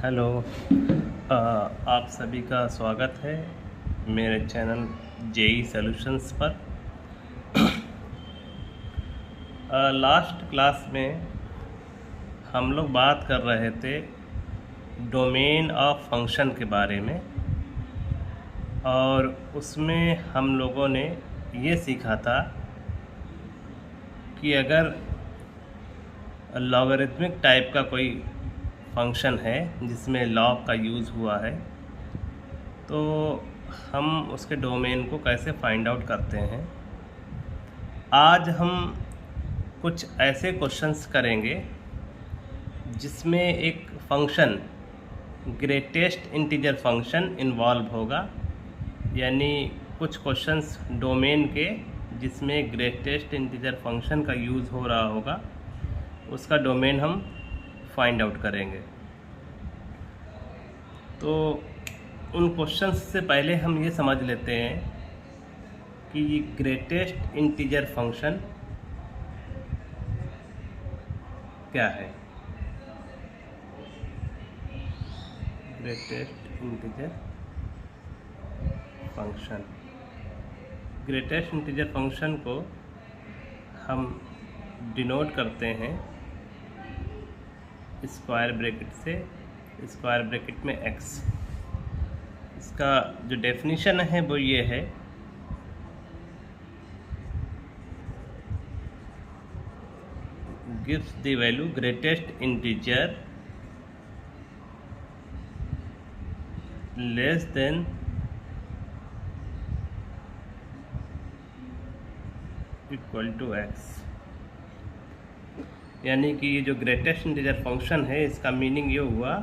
Hello. आप सभी का स्वागत है मेरे चैनल जेई सॉल्यूशंस पर। लास्ट क्लास में हम लोग बात कर रहे थे डोमेन ऑफ फंक्शन के बारे में, और उसमें हम लोगों ने ये सीखा था कि अगर लॉगरिथमिक टाइप का कोई फंक्शन है जिसमें लॉग का यूज़ हुआ है, तो हम उसके डोमेन को कैसे फाइंड आउट करते हैं। आज हम कुछ ऐसे क्वेश्चंस करेंगे जिसमें एक function greatest integer function involve होगा, यानी कुछ क्वेश्चंस डोमेन के जिसमें ग्रेटेस्ट इंटीजर फंक्शन का यूज़ हो रहा होगा, उसका डोमेन हम फाइंड आउट करेंगे। तो उन क्वेश्चंस से पहले हम ये समझ लेते हैं कि ग्रेटेस्ट इंटीजर फंक्शन क्या है। Greatest integer function, greatest integer function को हम डिनोट करते हैं स्क्वायर ब्रैकेट से, स्क्वायर ब्रैकेट में x। इसका जो डेफिनेशन है वो ये है gives the value greatest integer less than equal to x। यानी कि ये जो ग्रेटेस्ट इंटीजर फंक्शन है, इसका मीनिंग ये हुआ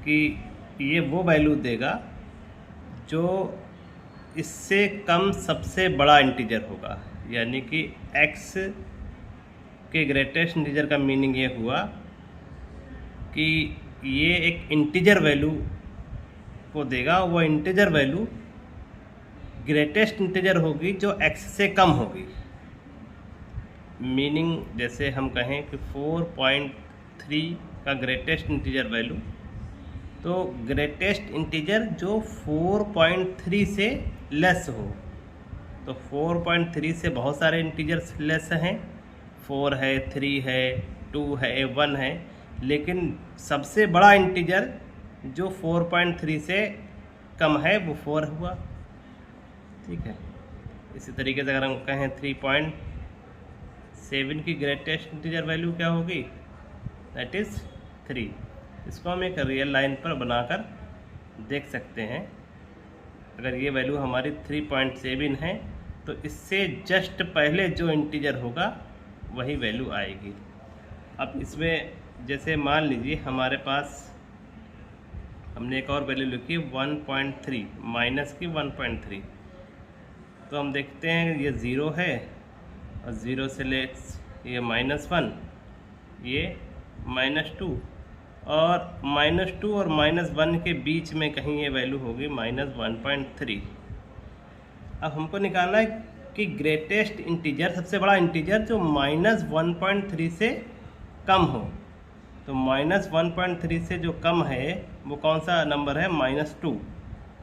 कि ये वो वैल्यू देगा जो इससे कम सबसे बड़ा इंटीजर होगा। यानी कि x के ग्रेटेस्ट इंटीजर का मीनिंग ये हुआ कि ये एक इंटीजर वैल्यू को देगा, वो इंटीजर वैल्यू ग्रेटेस्ट इंटीजर होगी जो x से कम होगी। मीनिंग जैसे हम कहें कि 4.3 का ग्रेटेस्ट इंटीजर वैल्यू, तो ग्रेटेस्ट इंटीजर जो 4.3 से लेस हो। तो 4.3 से बहुत सारे इंटीजर्स लेस हैं, 4 है, 3 है, 2 है, 1 है, लेकिन सबसे बड़ा इंटीजर जो 4.3 से कम है वो 4 हुआ। ठीक है। इसी तरीके से अगर हम कहें 3.7 की ग्रेटेस्ट इंटीजर वैल्यू क्या होगी, दैट इज़ 3। इसको हम एक रियल लाइन पर बनाकर देख सकते हैं। अगर ये वैल्यू हमारी 3.7 है तो इससे जस्ट पहले जो इंटीजर होगा वही वैल्यू आएगी। अब इसमें जैसे मान लीजिए हमारे पास हमने एक और वैल्यू लिखी 1.3 माइनस की 1.3, तो हम देखते हैं ये 0 है और 0 से लेट्स ये -1, ये -2, और -2 और -1 के बीच में कहीं ये वैल्यू होगी -1.3। अब हमको निकालना है कि ग्रेटेस्ट इंटीजर, सबसे बड़ा इंटीजर जो -1.3 से कम हो। तो -1.3 से जो कम है वो कौन सा नंबर है, -2।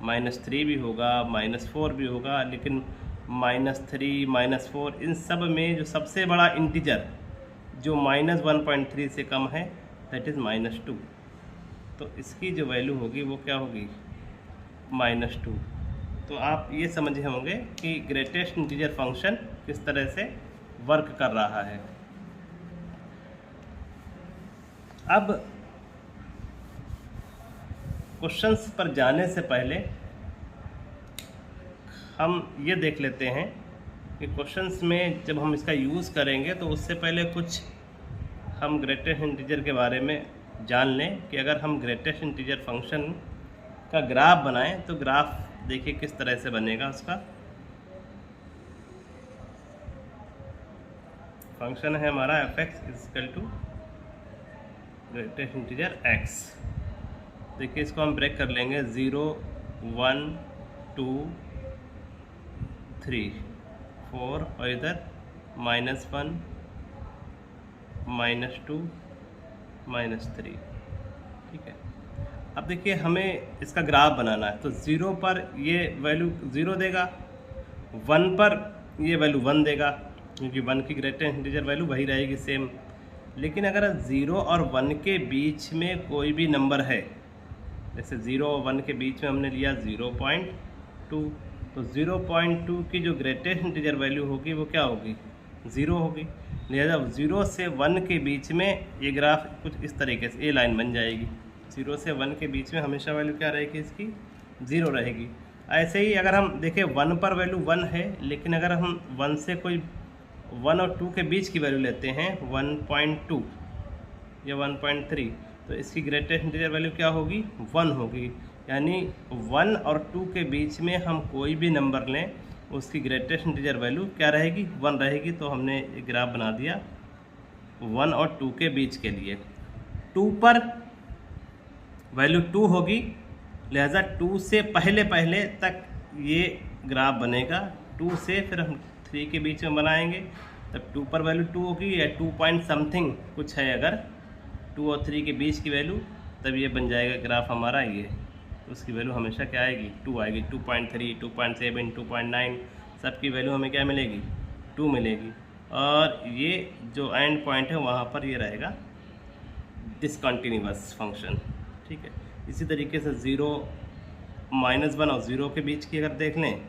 -3 भी होगा, -4 भी होगा, लेकिन -3, -4 इन सब में जो सबसे बड़ा इंटीजर जो -1.3 से कम है दैट इज़ -2। तो इसकी जो वैल्यू होगी वो क्या होगी, -2। तो आप ये समझे होंगे कि ग्रेटेस्ट इंटीजर फंक्शन किस तरह से वर्क कर रहा है। अब क्वेश्चंस पर जाने से पहले हम ये देख लेते हैं कि क्वेश्चंस में जब हम इसका यूज़ करेंगे तो उससे पहले कुछ हम ग्रेटेस्ट इंटीजर के बारे में जान लें कि अगर हम ग्रेटेस्ट इंटीजर फंक्शन का ग्राफ बनाएं तो ग्राफ देखिए किस तरह से बनेगा। उसका फंक्शन है हमारा f(x) equal to greatest integer x। देखिए इसको हम ब्रेक कर लेंगे, 0, 1, 2, 3, 4 और इधर -1, -2, -3। ठीक है। अब देखिए हमें इसका ग्राफ बनाना है, तो 0 पर ये वैल्यू 0 देगा, 1 पर ये वैल्यू 1 देगा, क्योंकि 1 की ग्रेटेस्ट इंटीजर वैल्यू वही रहेगी सेम। लेकिन अगर 0 और 1 के बीच में कोई भी नंबर है, जैसे 0 और 1 के बीच में हमने लिया 0.2, तो 0.2 की जो ग्रेटेस्ट इंटीजर वैल्यू होगी वो क्या होगी, 0 होगी। लिहाजा 0 से 1 के बीच में ये ग्राफ कुछ इस तरीके से ये लाइन बन जाएगी। 0 से 1 के बीच में हमेशा वैल्यू क्या रहेगी इसकी, 0 रहेगी। ऐसे ही अगर हम देखें 1 पर वैल्यू 1 है, लेकिन अगर हम 1 से कोई 1 और 2 के बीच की वैल्यू लेते हैं 1.2 या 1.3, तो इसकी ग्रेटेस्ट इंटीजर वैल्यू क्या होगी, 1 होगी। यानी 1 और 2 के बीच में हम कोई भी नंबर लें उसकी ग्रेटेस्ट इंटीजर वैल्यू क्या रहेगी, 1 रहेगी। तो हमने एक ग्राफ बना दिया 1 और 2 के बीच के लिए। 2 पर वैल्यू 2 होगी, लिहाजा 2 से पहले पहले तक ये ग्राफ बनेगा। 2 से फिर हम 3 के बीच में बनाएंगे, तब 2 पर वैल्यू 2 होगी, या 2 पॉइंट समथिंग कुछ है अगर 2 और 3 के बीच की वैल्यू, तब ये बन जाएगा ग्राफ हमारा ये। तो उसकी वैल्यू हमेशा क्या आएगी, 2 आएगी। 2.3, 2.7, 2.9 सब की वैल्यू हमें क्या मिलेगी, 2 मिलेगी। और ये जो एंड पॉइंट है वहाँ पर ये रहेगा डिसकंटिन्यूअस फंक्शन, ठीक है। इसी तरीके से 0, -1 और 0 के बीच की अगर देख लें,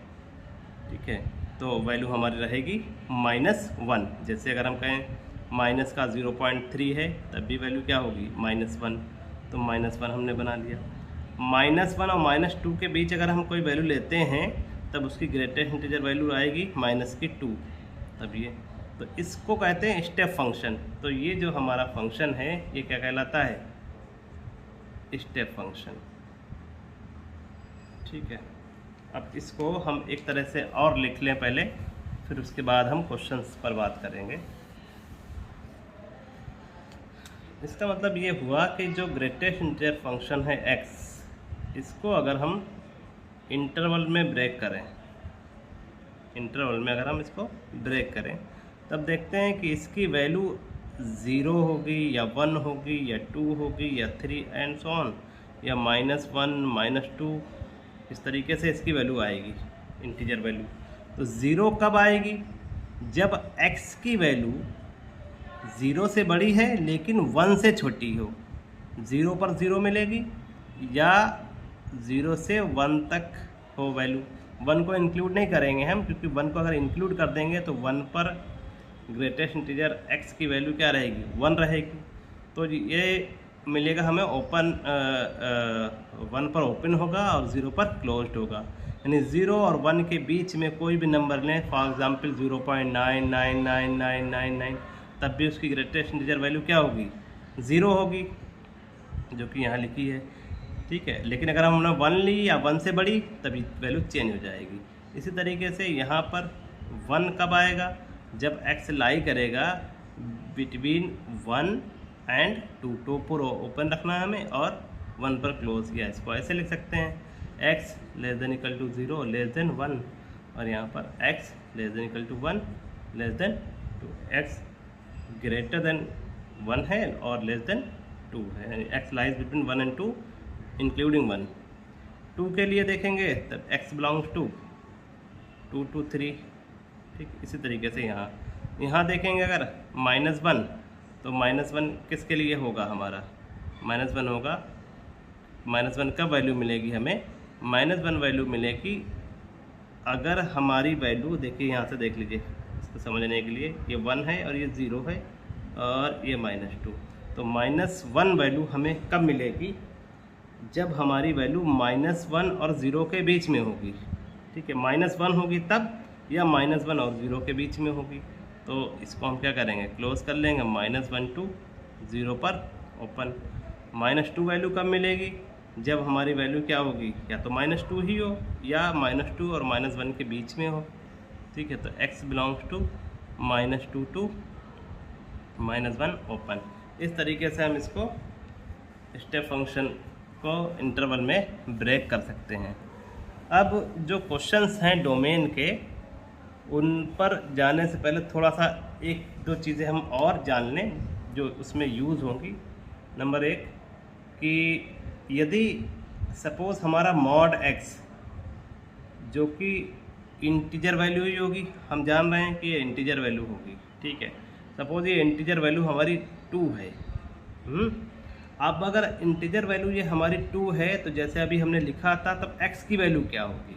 ठीक है, तो वैल्यू हमारी रहेगी -1। जैसे अगर हम कहें माइनस का 0.3 है, तब भी वैल्यू क्या होगी, -1। तो -1 हमने बना लिया। -1 और -2 के बीच अगर हम कोई वैल्यू लेते हैं, तब उसकी ग्रेटेस्ट इंटीजर वैल्यू आएगी -2। तब ये, तो इसको कहते हैं स्टेप फंक्शन। तो ये जो हमारा फंक्शन है ये क्या कहलाता है, स्टेप फंक्शन, ठीक है। अब इसको हम एक तरह से और लिख लें पहले, फिर उसके बाद हम क्वेश्चंस पर बात करेंगे। इसका मतलब ये हुआ कि जो ग्रेटेस्ट इंटीजर फंक्शन है x, इसको अगर हम इंटरवल में ब्रेक करें, इंटरवल में अगर हम इसको ब्रेक करें, तब देखते हैं कि इसकी वैल्यू 0 होगी या 1 होगी या 2 होगी या 3 एंड सो ऑन, या -1 -2, इस तरीके से इसकी वैल्यू आएगी, इंटीजर वैल्यू। तो 0 कब आएगी, जब x की वैल्यू 0 से बड़ी है लेकिन 1 से छोटी हो। 0 पर 0 मिलेगी, या 0 से 1 तक हो वैल्यू। 1 को इंक्लूड नहीं करेंगे हम, क्योंकि 1 को अगर इंक्लूड कर देंगे तो 1 पर ग्रेटेस्ट इंटीजर x की वैल्यू क्या रहेगी, 1 रहेगी। तो ये मिलेगा हमें ओपन, 1 पर ओपन होगा और 0 पर क्लोज्ड होगा। यानी 0 और 1 के बीच में कोई भी नंबर लें, फॉर एग्जांपल 0.999999, तब भी उसकी ग्रेटेस्ट इंटीजर वैल्यू क्या होगी, 0 होगी, जो कि यहाँ लिखी है, ठीक है। लेकिन अगर हमने 1 ली या 1 से बड़ी, तभी वैल्यू चेंज हो जाएगी। इसी तरीके से यहाँ पर 1 कब आएगा, जब x लाई करेगा बिटवीन 1 एंड 2, तो पूरा ओपन रखना है हमें और 1 पर क्लोज किया। इसको ऐसे लिख सकते हैं, x < 0 < 1, और यहाँ पर x < 1 < 2, x ग्रेटर देन 1 है और लेस देन 2 है, यानी x lies between 1 and 2 including 1। 2 के लिए देखेंगे तब x बिलोंग्स टू 2 to 3, ठीक। इसी तरीके से यहाँ देखेंगे अगर -1, तो -1 किसके लिए होगा, हमारा -1 होगा। -1 का वैल्यू मिलेगी हमें, -1 वैल्यू मिलेगी अगर हमारी वैल्यू, देखिए यहाँ से देख लीजिए इसको समझने के लिए, ये 1 है और ये 0 है और ये -2। तो -1 वैल्यू हमें कब मिलेगी, जब हमारी वैल्यू -1 और 0 के बीच में होगी, ठीक है। -1 होगी तब, या -1 और 0 के बीच में होगी। तो इसको हम क्या करेंगे, क्लोज कर लेंगे, -1 to 0 पर ओपन। -2 वैल्यू कब मिलेगी, जब हमारी वैल्यू क्या होगी, या तो -2 ही हो या -2 और -1 के बीच में हो, ठीक है। तो x belongs to -2 to -1 open. इस तरीके से हम इसको स्टेप फंक्शन को इंटरवल में ब्रेक कर सकते हैं। अब जो क्वेश्चंस हैं डोमेन के, उन पर जाने से पहले थोड़ा सा 1-2 चीज़ें हम और जान लें जो उसमें यूज़ होंगी। नंबर 1, कि यदि सपोज हमारा मॉड x जो कि इंटीजर वैल्यू ही होगी, हम जान रहे हैं कि ये इंटीजर वैल्यू होगी, ठीक है। सपोज ये इंटीजर वैल्यू हमारी 2 है। अब अगर इंटीजर वैल्यू ये हमारी 2 है तो जैसे अभी हमने लिखा था, तब x की वैल्यू क्या होगी?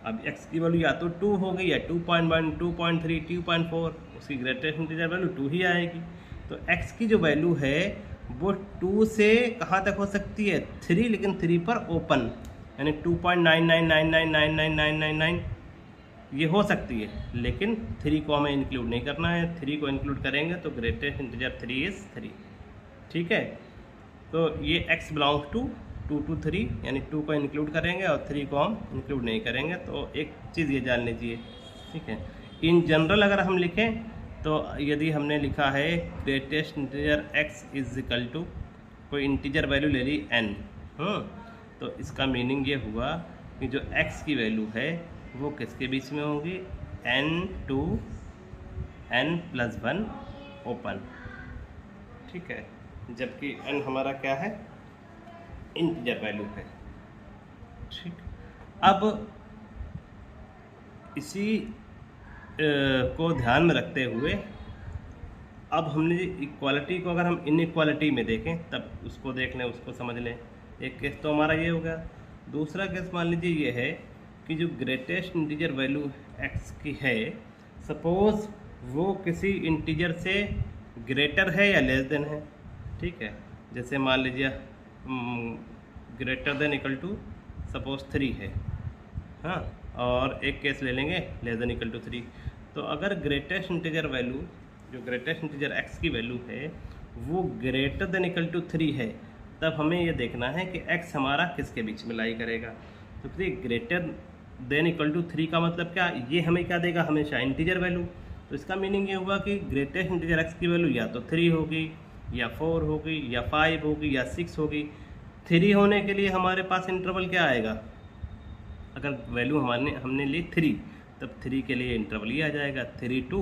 अब x की वैल्यू या तो 2 होगी या 2.1, 2.3, 2.4, उसकी ग्रेटेस्ट इंटीजर वैल्यू 2 ही आएगी। तो x की जो वैल्यू है वो 2 से कहाँ तक हो सकती है? 3, लेकिन 3 पर ओपन, यानी 2.99999999 ये हो सकती है, लेकिन 3 को हमें इंक्लूड नहीं करना है। 3 को इंक्लूड करेंगे तो ग्रेटेस्ट इंटीजर 3 इज़ 3, ठीक है। तो ये x बिलोंग्स टू 2 to 3, यानी 2 को इंक्लूड करेंगे और 3 को हम इंक्लूड नहीं करेंगे। तो एक चीज़ ये जान लीजिए, ठीक है। इन जनरल अगर हम लिखें तो यदि हमने लिखा है greatest integer x is equal to कोई इंटीजर वैल्यू ले ली n, तो इसका मीनिंग ये हुआ कि जो x की वैल्यू है वो किसके बीच में होगी? n to n+1 ओपन, ठीक है। जबकि n हमारा क्या है? इंटीजर वैल्यू है, ठीक। अब इसी को ध्यान में रखते हुए अब हमने इक्वालिटी को अगर हम इनइक्वालिटी में देखें तब उसको देख लें, उसको समझ लें। एक केस तो हमारा ये हो गया। दूसरा केस मान लीजिए ये है कि जो ग्रेटेस्ट इंटीजर वैल्यू x की है, सपोज वो किसी इंटीजर से ग्रेटर है या लेस देन है, ठीक है। जैसे मान लीजिए greater than equal to suppose 3 है, हाँ, और एक केस ले लेंगे लेस देन इक्वल टू 3। तो अगर ग्रेटेस्ट इंटीजर वैल्यू, जो ग्रेटेस्ट इंटीजर x की वैल्यू है वो ग्रेटर देन इक्वल टू 3 है, तब हमें ये देखना है कि x हमारा किसके बीच में लाई करेगा। तो फिर ग्रेटर देन इक्वल टू 3 का मतलब क्या? ये हमें क्या देगा? हमेशा इंटीजर वैल्यू। तो इसका मीनिंग ये हुआ कि ग्रेटेस्ट इंटीजर x की वैल्यू या तो 3 होगी या 4 होगी या 5 होगी या 6 होगी। 3 होने के लिए हमारे पास इंटरवल क्या आएगा? अगर वैल्यू हमने ली 3, तब 3 के लिए इंटरवल ही आ जाएगा 3 to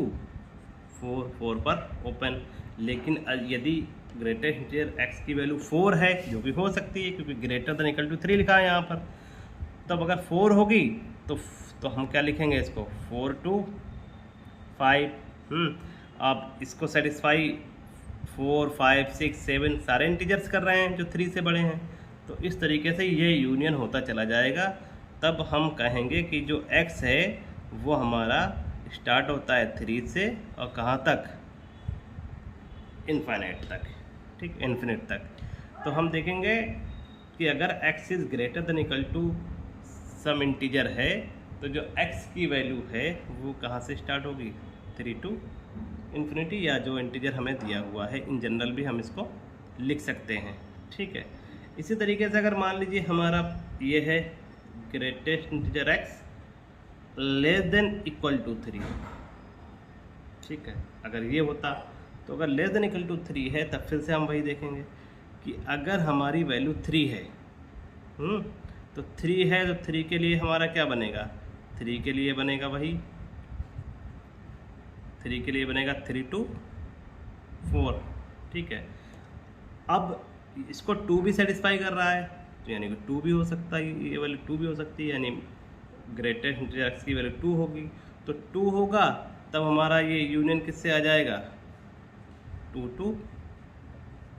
4, 4 पर ओपन। लेकिन यदि ग्रेटेस्ट इंटीजर x की वैल्यू 4 है, जो भी हो सकती है क्योंकि ग्रेटर देन इक्वल टू 3 लिखा है यहाँ पर, तब अगर 4 होगी तो हम क्या लिखेंगे इसको? 4 to 5। आप इसको सेटिस्फाई 4, 5, 6, 7 सारे इंटीजर्स कर रहे हैं जो 3 से बड़े हैं। तो इस तरीके से ये यूनियन होता चला जाएगा। तब हम कहेंगे कि जो x है वो हमारा स्टार्ट होता है 3 से और कहाँ तक? इनफाइनाइट तक, ठीक, इन्फिनिट तक। तो हम देखेंगे कि अगर x is greater than equal to some integer है तो जो x की वैल्यू है वो कहाँ से स्टार्ट होगी? 3 to इन्फिनिटी, या जो इंटीजर हमें दिया हुआ है। इन जनरल भी हम इसको लिख सकते हैं, ठीक है। इसी तरीके से अगर मान लीजिए हमारा ये है greatest integer x less than equal to 3, ठीक है। अगर ये होता तो अगर लेस देन इक्वल टू 3 है तब फिर से हम वही देखेंगे कि अगर हमारी वैल्यू 3 है, तो 3 है तो 3 के लिए हमारा क्या बनेगा? 3 के लिए बनेगा वही, 3 के लिए बनेगा 3 to 4, ठीक है। अब इसको 2 भी सेटिस्फाई कर रहा है, तो यानी कि 2 भी हो सकता है, ये वैल्यू 2 भी हो सकती है, यानी ग्रेटेस्ट इंटीजर x की वैल्यू 2 होगी। तो 2 होगा तब हमारा ये यूनियन किससे आ जाएगा? 2 to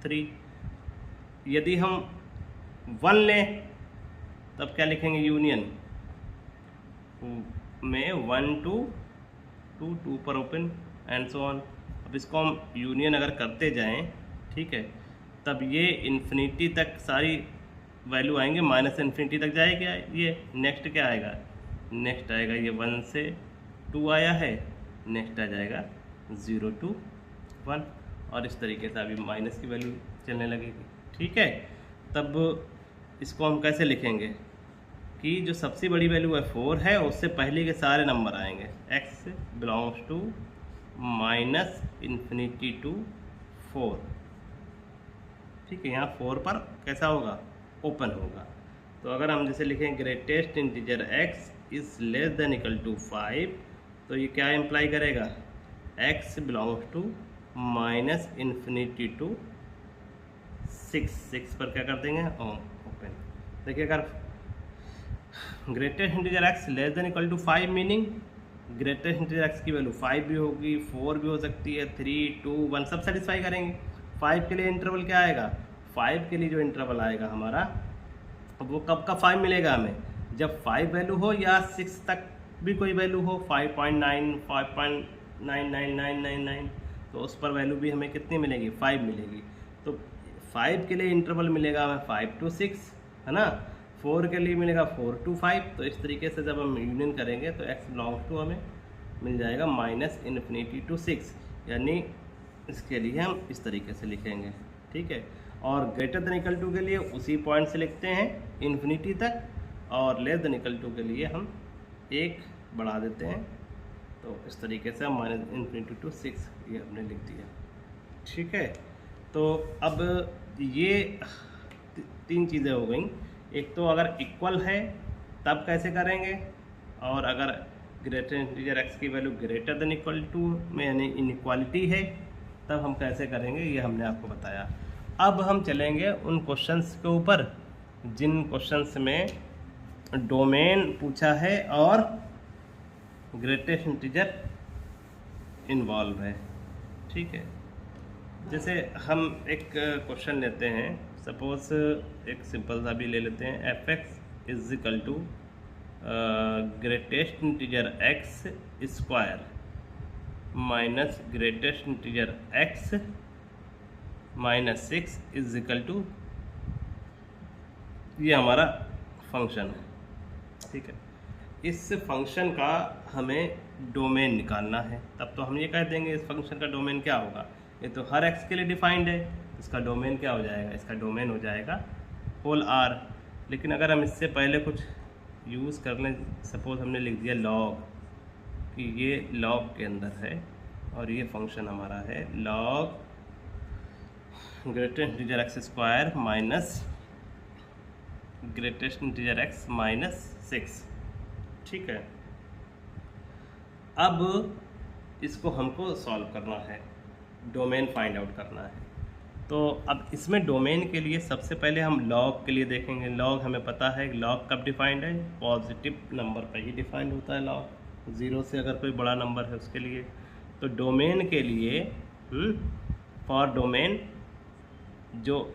3। यदि हम 1 लें तब क्या लिखेंगे? यूनियन में 1 to 2 पर ओपन एंड सो ऑन। अब इसको हम यूनियन अगर करते जाएं, ठीक है, तब ये इन्फिनिटी तक सारी वैल्यू आएंगे, माइनस इन्फिनिटी तक जाएगा। ये नेक्स्ट क्या आएगा? नेक्स्ट आएगा ये 1 से 2 आया है, नेक्स्ट आ जाएगा 0 to 1, और इस तरीके से अभी माइनस की वैल्यू चलने लगेगी, ठीक है। तब इसको हम कैसे लिखेंगे कि जो सबसे बड़ी वैल्यू है 4 है, उससे पहले के सारे नंबर आएंगे x belongs to minus infinity to 4, ठीक है। यहाँ 4 पर कैसा होगा? ओपन होगा। तो अगर हम जैसे लिखें greatest integer x is less than equal to 5, तो ये क्या इम्प्लाई करेगा? x belongs to minus infinity to 6 पर क्या कर देंगे ओपन। देखिए अगर greatest integer x less than equal to 5 meaning greatest integer x की वैल्यू 5 भी होगी, 4 भी हो सकती है, 3, 2, 1 सब सेटिस्फाई करेंगे। 5 के लिए इंटरवल क्या आएगा, 5 के लिए जो इंटरवल आएगा हमारा वो कब का 5 मिलेगा हमें, जब 5 वैल्यू हो या 6 तक भी कोई वैल्यू हो, 5.9, 5.999999, तो उस पर वैल्यू भी हमें कितनी मिलेगी, 5 मिलेगी। तो 5 के लिए इंटरवल मिलेगा हमें 5 to 6, है ना। 4 के लिए मिलेगा 4 to 5। तो इस तरीके से जब हम यूनियन करेंगे तो x बिलोंग्स टू हमें मिल जाएगा -∞ to 6, यानी इसके लिए हम इस तरीके से लिखेंगे, ठीक है। और ग्रेटर देन इक्वल टू के लिए उसी पॉइंट से लिखते हैं इन्फिनिटी तक, और लेस देन इक्वल टू के लिए हम 1 बढ़ा देते हैं। तो इस तरीके से हम -∞ to 6 ये हमने लिख दिया, ठीक है। तो अब ये 3 चीज़ें हो गई। एक तो अगर इक्वल है तब कैसे करेंगे, और अगर ग्रेटर इंटीजर x की value greater than equal to में यानी इनइक्वालिटी है तब हम कैसे करेंगे, ये हमने आपको बताया। अब हम चलेंगे उन क्वेश्चंस के ऊपर जिन क्वेश्चंस में डोमेन पूछा है और ग्रेटेस्ट इंटीजर इन्वॉल्व है, ठीक है। जैसे हम एक क्वेश्चन लेते हैं, सपोज एक सिंपल सा भी ले लेते हैं, f(x) is equal to greatest integer x square minus greatest integer x minus 6 is equal to, ये हमारा फंक्शन है, ठीक है। इस फंक्शन का हमें डोमेन निकालना है, तब तो हम ये कह देंगे इस फंक्शन का डोमेन क्या होगा। ये तो हर x के लिए डिफाइंड है, इसका डोमेन क्या हो जाएगा, इसका डोमेन हो जाएगा होल R। लेकिन अगर हम इससे पहले कुछ यूज़ कर लें, सपोज हमने लिख दिया लॉग, कि ये लॉग के अंदर है और ये फंक्शन हमारा है log greatest integer x square minus greatest integer x minus 6, ठीक है। अब इसको हमको सॉल्व करना है, डोमेन फाइंड आउट करना है। तो अब इसमें डोमेन के लिए सबसे पहले हम लॉग के लिए देखेंगे। लॉग हमें पता है लॉग कब डिफाइंड है, पॉजिटिव नंबर पर ही डिफाइंड होता है लॉग, 0 से अगर कोई बड़ा नंबर है उसके लिए। तो डोमेन के लिए फॉर डोमेन जो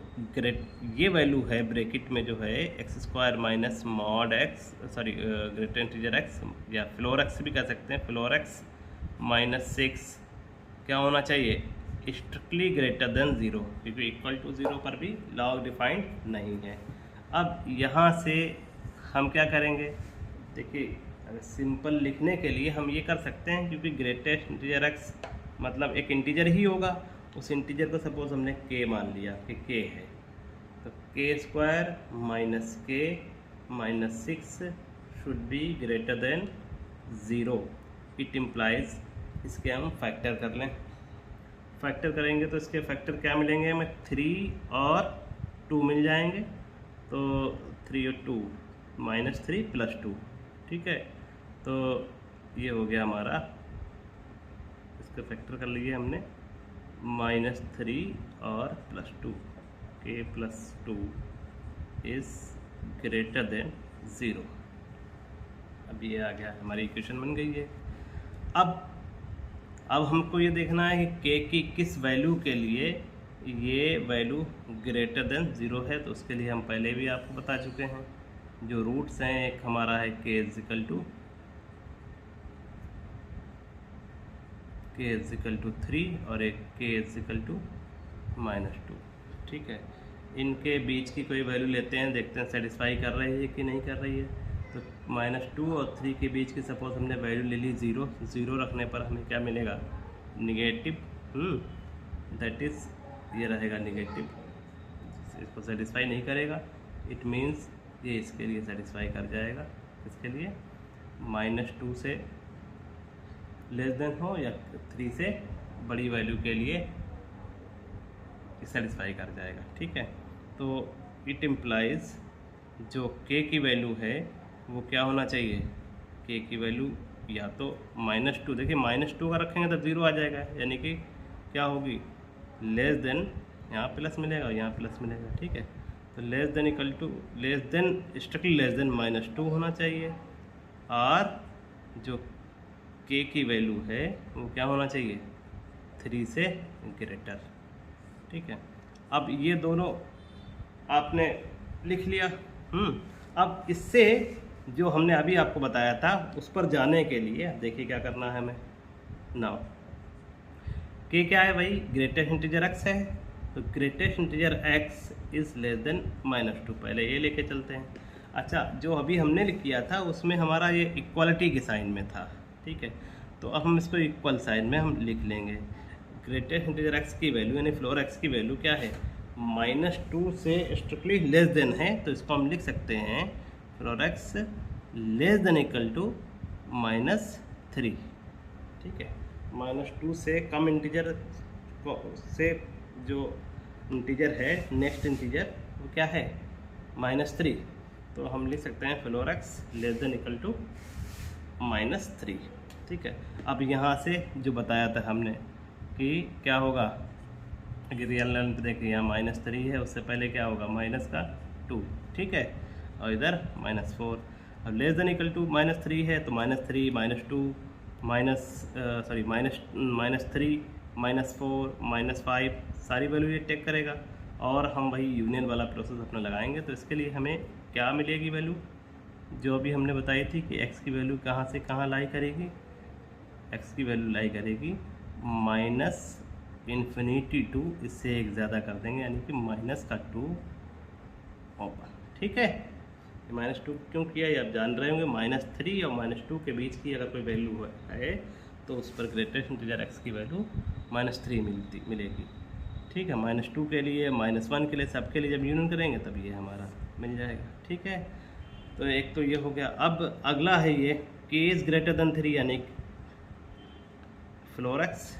ये वैल्यू है ब्रैकेट में जो है x square minus mod x, sorry greater integer x या फ्लोर एक्स भी कह सकते हैं, फ्लोर एक्स माइनस 6 क्या होना चाहिए, स्ट्रिक्टली ग्रेटर देन 0, क्योंकि इक्वल टू 0 पर भी लॉग डिफाइंड नहीं है। अब यहाँ से हम क्या करेंगे, देखिए अगर सिंपल लिखने के लिए हम ये कर सकते हैं, क्योंकि ग्रेटेस्ट इंटीजर एक्स मतलब एक इंटीजर ही होगा, उस इंटीजर को सपोज हमने k मान लिया कि k है, तो k square minus k minus 6 should be greater than 0। It implies, इसके हम फैक्टर कर लें, फैक्टर करेंगे तो इसके फैक्टर क्या मिलेंगे हमें, 3 और 2 मिल जाएंगे। तो 3 और 2 -3 + 2, ठीक है। तो ये हो गया हमारा, इसका फैक्टर कर लिए हमने -3 और +2, k + 2 इज़ ग्रेटर देन 0। अब ये आ गया, हमारी इक्वेशन बन गई है। अब हमको ये देखना है कि k की किस वैल्यू के लिए ये वैल्यू ग्रेटर देन 0 है। तो उसके लिए हम पहले भी आपको बता चुके हैं, जो रूट्स हैं, एक हमारा है k = 3 और एक k = -2, ठीक है। इनके बीच की कोई वैल्यू लेते हैं, देखते हैं सेटिस्फाई कर रही है कि नहीं कर रही है। तो -2 और 3 के बीच की सपोज हमने वैल्यू ले ली 0, 0 रखने पर हमें क्या मिलेगा, निगेटिव, दैट इज़ ये रहेगा निगेटिव, इसको सेटिस्फाई नहीं करेगा। इट मीन्स ये इसके लिए सेटिस्फाई कर जाएगा, इसके लिए -2 से लेस देन हो या 3 से बड़ी वैल्यू के लिए सेटिस्फाई कर जाएगा, ठीक है। तो इट इम्प्लाइज जो k की वैल्यू है वो क्या होना चाहिए, k की वैल्यू या तो -2, देखिए -2 अगर रखेंगे तो 0 आ जाएगा, यानी कि क्या होगी, लेस देन यहाँ प्लस मिलेगा और यहाँ प्लस मिलेगा, ठीक है। तो less than equal to less than strictly less than -2 होना चाहिए, और जो k की वैल्यू है वो क्या होना चाहिए, 3 से ग्रेटर, ठीक है। अब ये दोनों आपने लिख लिया। अब इससे जो हमने अभी आपको बताया था उस पर जाने के लिए देखिए क्या करना है हमें। नाउ k क्या है भाई, ग्रेटेस्ट इंटीजर x है, तो greatest integer x is less than -2, पहले ये लेके चलते हैं। अच्छा, जो अभी हमने किया था उसमें हमारा ये इक्वालिटी के साइन में था, ठीक है। तो अब हम इसको इक्वल साइन में हम लिख लेंगे। ग्रेटेस्ट इंटीजर x की वैल्यू यानी फ्लोर x की वैल्यू क्या है, -2 से स्ट्रिक्टली लेस देन है, तो इसको हम लिख सकते हैं floor x less than equal to -3, ठीक है। -2 से कम इंटीजर से जो इंटीजर है नेक्स्ट इंटीजर वो क्या है, -3, तो हम लिख सकते हैं floor x less than equal to -3, ठीक है। अब यहाँ से जो बताया था हमने कि क्या होगा, अगर रियल लाइन पे देखिए यहाँ -3 है, उससे पहले क्या होगा -2, ठीक है, और इधर -4। अब लेस देन इक्वल टू -3 है तो -3 -2 -3 -4 -5 सारी वैल्यू ये टेक करेगा, और हम वही यूनियन वाला प्रोसेस अपना लगाएंगे। तो इसके लिए हमें क्या मिलेगी वैल्यू, जो अभी हमने बताई थी कि x की वैल्यू कहाँ से कहाँ लाई करेगी, x की वैल्यू लाई करेगी -∞ टू, इससे एक ज़्यादा कर देंगे यानी कि -2 ओपन, ठीक है। -2 क्यों किया ये आप जान रहे होंगे, -3 और -2 के बीच की अगर कोई वैल्यू है तो उस पर ग्रेटेस्ट इंटीजर x की वैल्यू -3 मिलेगी, ठीक है। -2 के लिए -1 के लिए सबके लिए जब यूनियन करेंगे तब ये हमारा मिल जाएगा, ठीक है। तो एक तो ये हो गया। अब अगला है ये k इज़ ग्रेटर देन 3, यानी floor x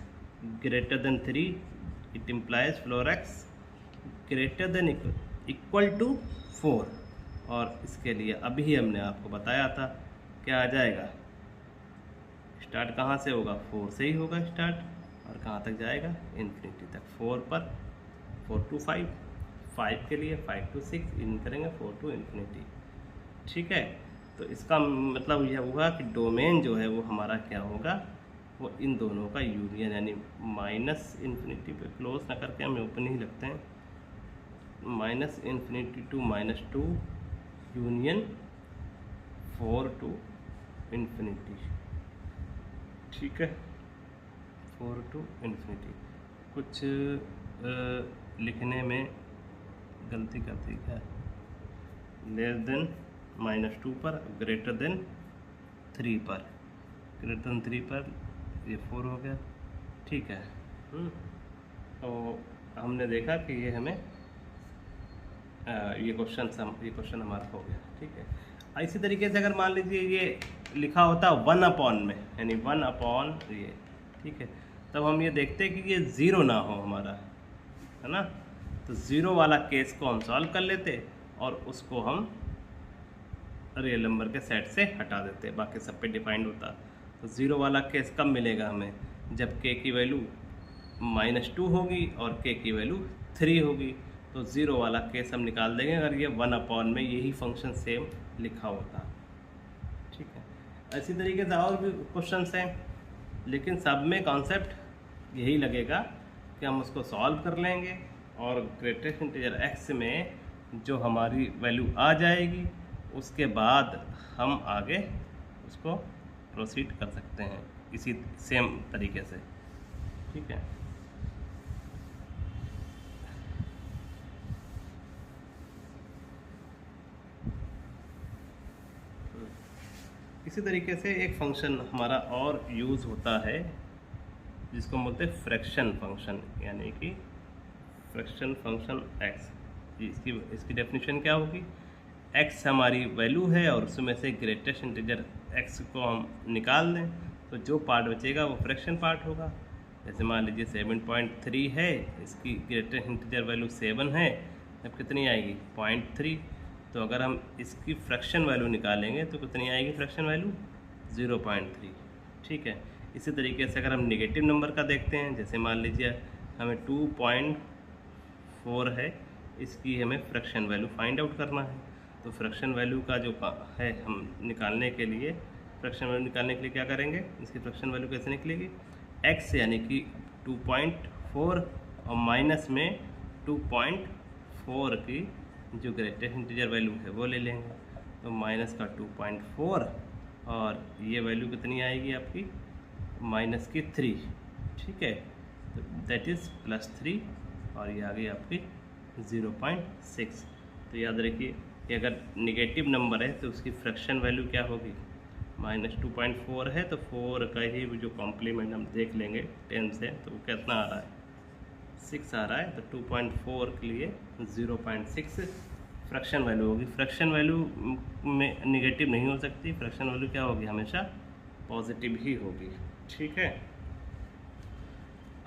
greater than 3, it implies floor x greater than equal to 4, और इसके लिए अभी हमने आपको बताया था क्या आ जाएगा, स्टार्ट कहाँ से होगा, 4 से ही होगा स्टार्ट, और कहाँ तक जाएगा, इन्फिनिटी तक। 4 पर 4 to 5, 5 के लिए 5 to 6 इन करेंगे 4 to इन्फिनिटी, ठीक है। तो इसका मतलब यह हुआ कि डोमेन जो है वो हमारा क्या होगा, वो इन दोनों का यूनियन, यानी -∞ पे क्लोज ना करके हम ओपन ही लगते हैं, -∞ टू -2 यूनियन 4 to इन्फिनिटी, ठीक है, 4 to इन्फिनिटी। कुछ लिखने में गलती करती क्या, लेस देन -2 पर, ग्रेटर देन 3 पर, ग्रेटर देन 3 पर ये 4 हो गया, ठीक है। तो हमने देखा कि ये हमें ये क्वेश्चन हमारा हो गया, ठीक है। इसी तरीके से अगर मान लीजिए ये लिखा होता 1/, में यानी 1/, ये, ठीक है, तब हम ये देखते हैं कि ये 0 ना हो हमारा, है ना। तो 0 वाला केस को हम सॉल्व कर लेते और उसको हम रियल नंबर के सेट से हटा देते, बाकी सब पे डिफाइंड होता। तो 0 वाला केस कब मिलेगा हमें, जब k की वैल्यू -2 होगी और k की वैल्यू 3 होगी, तो 0 वाला केस हम निकाल देंगे अगर ये 1/, में यही फंक्शन सेम लिखा होता, ठीक है। इसी तरीके से और भी क्वेश्चंस हैं, लेकिन सब में कॉन्सेप्ट यही लगेगा कि हम उसको सॉल्व कर लेंगे और ग्रेटेस्ट इंटीजर x में जो हमारी वैल्यू आ जाएगी उसके बाद हम आगे उसको प्रोसीड कर सकते हैं इसी सेम तरीके से, ठीक है। इसी तरीके से एक फंक्शन हमारा और यूज़ होता है जिसको बोलते हैं फ्रैक्शन फंक्शन, यानी कि फ्रैक्शन फंक्शन x। इसकी डेफिनेशन क्या होगी, x हमारी वैल्यू है और उसमें से ग्रेटेस्ट इंटीजर x को हम निकाल दें तो जो पार्ट बचेगा वो फ्रैक्शन पार्ट होगा। जैसे मान लीजिए 7.3 है, इसकी ग्रेटेस्ट इंटीजर वैल्यू 7 है, अब कितनी आएगी 0.3, तो अगर हम इसकी फ्रैक्शन वैल्यू निकालेंगे तो कितनी आएगी फ्रैक्शन वैल्यू 0.3, ठीक है। इसी तरीके से अगर हम नेगेटिव नंबर का देखते हैं, जैसे मान लीजिए हमें 4 है, इसकी हमें फ्रैक्शन वैल्यू फाइंड आउट करना है। तो फ्रैक्शन वैल्यू का जो है हम निकालने के लिए, फ्रैक्शन वैल्यू निकालने के लिए क्या करेंगे, इसकी फ्रैक्शन वैल्यू कैसे निकलेगी, x यानी कि 2.4 और माइनस में 2.4 की जो ग्रेटेस्ट इंटीजर वैल्यू है वो ले लेंगे। तो माइनस का 2.4 और ये वैल्यू कितनी आएगी आपकी, माइनस की 3, ठीक है। तो दैट इज़ +3 और ये आ गई आपकी 0.6। तो याद रखिए कि अगर निगेटिव नंबर है तो उसकी फ्रैक्शन वैल्यू क्या होगी, -2.4 है तो 4 का ही जो कॉम्प्लीमेंट हम देख लेंगे 10 से, तो वो कितना आ रहा है, 6 आ रहा है। तो 2.4 के लिए 0.6 फ्रैक्शन वैल्यू होगी। फ्रैक्शन वैल्यू में निगेटिव नहीं हो सकती, फ्रैक्शन वैल्यू क्या होगी, हमेशा पॉजिटिव ही होगी, ठीक है।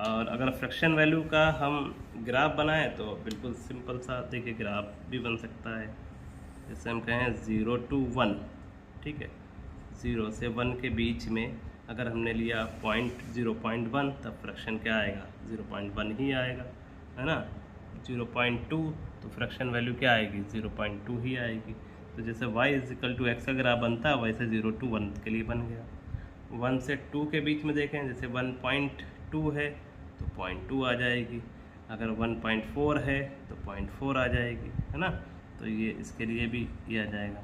और अगर फ्रैक्शन वैल्यू का हम ग्राफ बनाएं तो बिल्कुल सिंपल सा देखिए ग्राफ भी बन सकता है। जैसे हम कहें 0 to 1, ठीक है, 0 से 1 के बीच में अगर हमने लिया 0.1 तब फ्रैक्शन क्या आएगा, 0.1 ही आएगा, है ना। 0.2 तो फ्रैक्शन वैल्यू क्या आएगी, 0.2 ही आएगी। तो जैसे y = x का ग्राफ बनता है वैसे 0 to 1 के लिए बन गया। 1 से 2 के बीच में देखें, जैसे 1.2 है तो 0.2 आ जाएगी, अगर 1.4 है तो 0.4 आ जाएगी, है ना। तो ये इसके लिए भी ये आ जाएगा।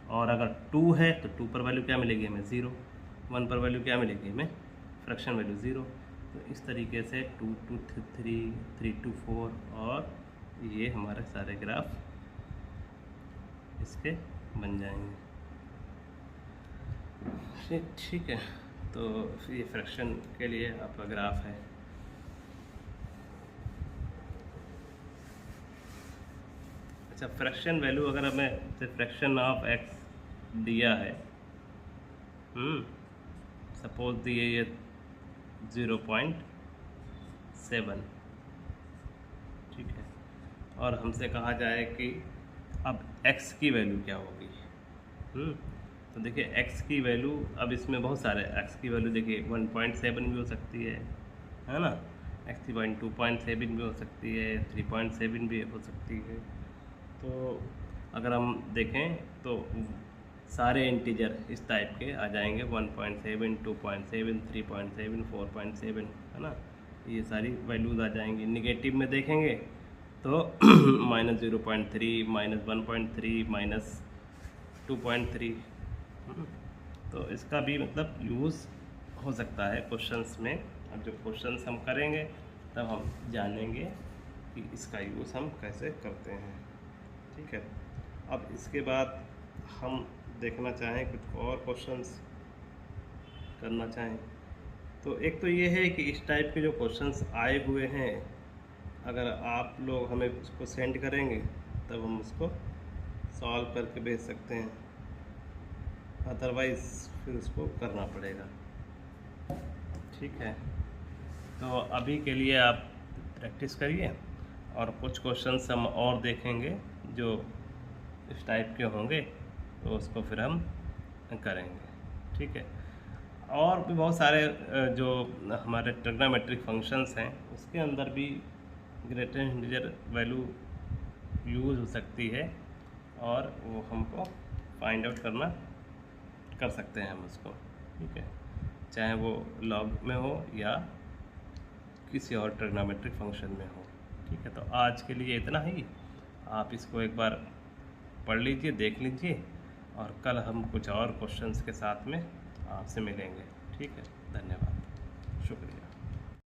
और अगर 2 है तो 2 पर वैल्यू क्या मिलेगी हमें, 0। 1 पर वैल्यू क्या मिलेगी हमें, फ्रैक्शन वैल्यू 0। तो इस तरीके से 2 to 3, 3 to 4 और ये हमारे सारे ग्राफ इसके बन जाएंगे, ठीक है। तो ये फ्रैक्शन के लिए आपका ग्राफ है। अच्छा, फ्रैक्शन वैल्यू अगर हमें फ्रैक्शन ऑफ x दिया है, सपोज दिए ये 0.7, ठीक है, और हमसे कहा जाए कि अब x की वैल्यू क्या होगी। तो देखिए x की वैल्यू, अब इसमें बहुत सारे x की वैल्यू देखिए 1.7 भी हो सकती है ना, x की 2.7 भी हो सकती है, 3.7 भी हो सकती है। तो अगर हम देखें तो सारे इंटीजर इस टाइप के आ जाएंगे, 1.7, 2.7, 3.7, 4.7, है ना। ये सारी वैल्यूज़ आ जाएंगी। निगेटिव में देखेंगे तो -0.3, -1.3, -2.3। तो इसका भी मतलब यूज़ हो सकता है क्वेश्चंस में। अब जो क्वेश्चंस हम करेंगे तब हम जानेंगे कि इसका यूज़ हम कैसे करते हैं, ठीक है। अब इसके बाद हम देखना चाहें कुछ और क्वेश्चंस करना चाहें तो एक तो ये है कि इस टाइप के जो क्वेश्चंस आए हुए हैं, अगर आप लोग हमें उसको सेंड करेंगे तब हम उसको सॉल्व करके भेज सकते हैं, अदरवाइज़ फिर उसको करना पड़ेगा, ठीक है। तो अभी के लिए आप प्रैक्टिस करिए और कुछ क्वेश्चंस हम और देखेंगे जो इस टाइप के होंगे तो उसको फिर हम करेंगे, ठीक है। और भी बहुत सारे जो हमारे ट्रिग्नोमेट्रिक फंक्शंस हैं उसके अंदर भी ग्रेटेस्ट इंटीजर वैल्यू यूज़ हो सकती है और वो हमको फाइंड आउट कर सकते हैं हम उसको, ठीक है, चाहे वो लॉग में हो या किसी और ट्रिग्नोमेट्रिक फंक्शन में हो, ठीक है। तो आज के लिए इतना ही। आप इसको एक बार पढ़ लीजिए, देख लीजिए और कल हम कुछ और क्वेश्चंस के साथ में आपसे मिलेंगे, ठीक है। धन्यवाद, शुक्रिया।